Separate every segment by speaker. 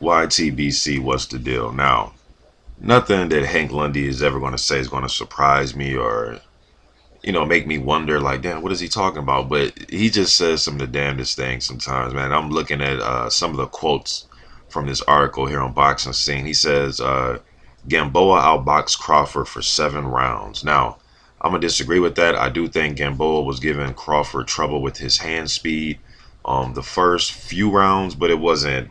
Speaker 1: YTBC, what's the deal? Now, nothing that Hank Lundy is ever going to say is going to surprise me or, make me wonder, like, damn, what is he talking about? But he just says some of the damnedest things sometimes, man. I'm looking at some of the quotes from this article here on Boxing Scene. He says, Gamboa outboxed Crawford for 7 rounds. Now, I'm going to disagree with that. I do think Gamboa was giving Crawford trouble with his hand speed the first few rounds, but it wasn't,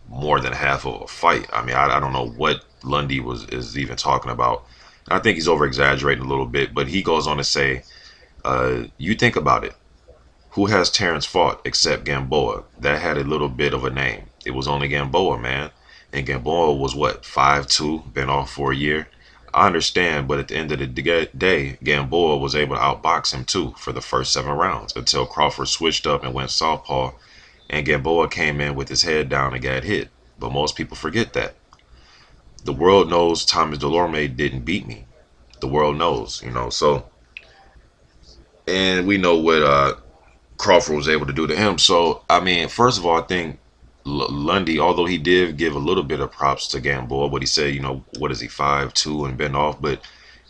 Speaker 1: more than half of a fight. I mean, I don't know what Lundy is even talking about. I think he's over exaggerating a little bit, but he goes on to say, you think about it. Who has Terrence fought except Gamboa? That had a little bit of a name. It was only Gamboa, man. And Gamboa was what, 5'2", been off for a year? I understand, but at the end of the day, Gamboa was able to outbox him too for the first 7 rounds until Crawford switched up and went southpaw, and Gamboa came in with his head down and got hit. But most people forget that. The world knows Thomas Delorme didn't beat me. The world knows, so, and we know what Crawford was able to do to him. So, I mean, first of all, I think Lundy, although he did give a little bit of props to Gamboa, but he said, what is he, 5'2" and been off? But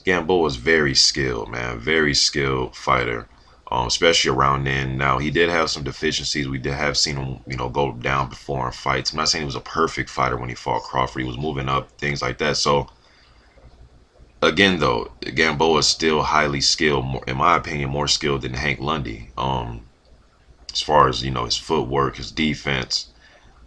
Speaker 1: Gamboa is very skilled, man, very skilled fighter, especially around then. Now, he did have some deficiencies. We did have seen him, go down before in fights. I'm not saying he was a perfect fighter when he fought Crawford. He was moving up, things like that. So, again, though, Gamboa is still highly skilled, in my opinion, more skilled than Hank Lundy. As far as, his footwork, his defense.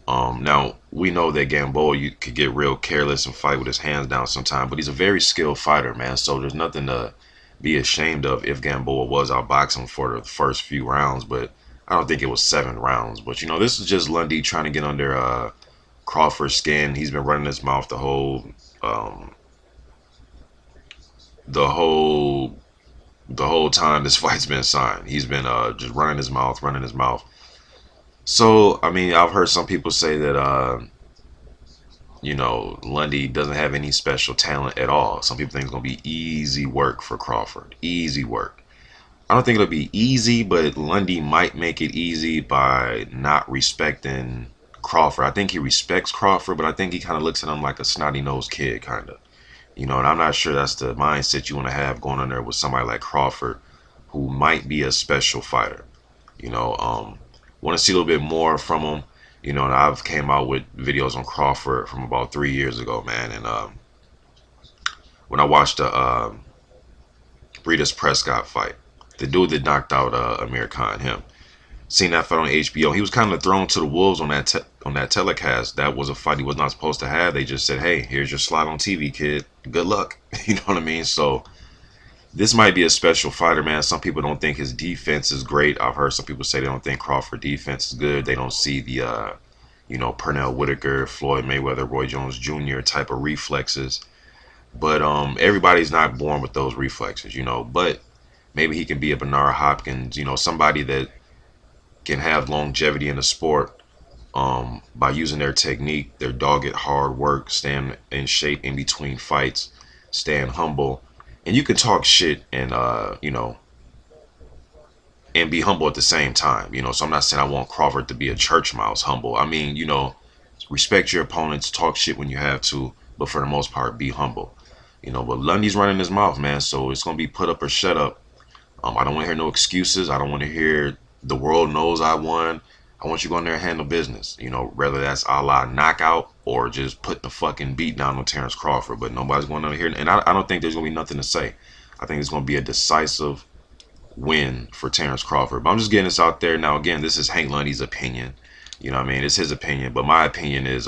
Speaker 1: Now, we know that Gamboa, you could get real careless and fight with his hands down sometimes, but he's a very skilled fighter, man. So there's nothing to be ashamed of if Gamboa was outboxing for the first few rounds, but I don't think it was 7 rounds. But, this is just Lundy trying to get under Crawford's skin. He's been running his mouth the whole time this fight's been signed. He's been just running his mouth. So, I mean, I've heard some people say that, Lundy doesn't have any special talent at all. Some people think it's going to be easy work for Crawford. Easy work. I don't think it'll be easy, but Lundy might make it easy by not respecting Crawford. I think he respects Crawford, but I think he kind of looks at him like a snotty-nosed kid, kind of. And I'm not sure that's the mindset you want to have going on there with somebody like Crawford, who might be a special fighter. Want to see a little bit more from him. And I've came out with videos on Crawford from about 3 years ago, man. And when I watched the Breeders' Prescott fight, the dude that knocked out Amir Khan, him, seen that fight on HBO. He was kind of thrown to the wolves on that telecast. That was a fight he was not supposed to have. They just said, hey, here's your slot on TV, kid. Good luck. You know what I mean? So this might be a special fighter, man. Some people don't think his defense is great. I've heard some people say they don't think Crawford defense is good. They don't see the, Pernell Whitaker, Floyd Mayweather, Roy Jones Jr. type of reflexes. But everybody's not born with those reflexes, But maybe he can be a Bernard Hopkins, somebody that can have longevity in the sport by using their technique, their dogged hard work, staying in shape in between fights, staying humble. And you can talk shit and, and be humble at the same time, So I'm not saying I want Crawford to be a church mouse humble. I mean, respect your opponents, talk shit when you have to, but for the most part, be humble. But Lundy's running his mouth, man, so it's going to be put up or shut up. I don't want to hear no excuses. I don't want to hear the world knows I won. I want you to go in there and handle business, whether that's a la knockout or just put the fucking beat down on Terrence Crawford. But nobody's going to hear, and I don't think there's going to be nothing to say. I think it's going to be a decisive win for Terrence Crawford. But I'm just getting this out there. Now, again, this is Hank Lundy's opinion. You know what I mean? It's his opinion. But my opinion is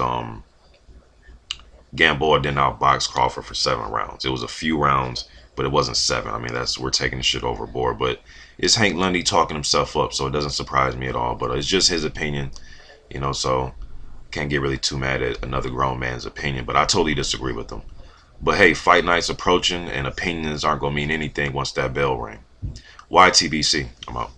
Speaker 1: Gamboa didn't outbox Crawford for 7 rounds. It was a few rounds, but it wasn't 7. I mean, we're taking the shit overboard. But it's Hank Lundy talking himself up, so it doesn't surprise me at all. But it's just his opinion, so can't get really too mad at another grown man's opinion. But I totally disagree with him. But hey, fight night's approaching, and opinions aren't going to mean anything once that bell rings. YTBC, I'm out.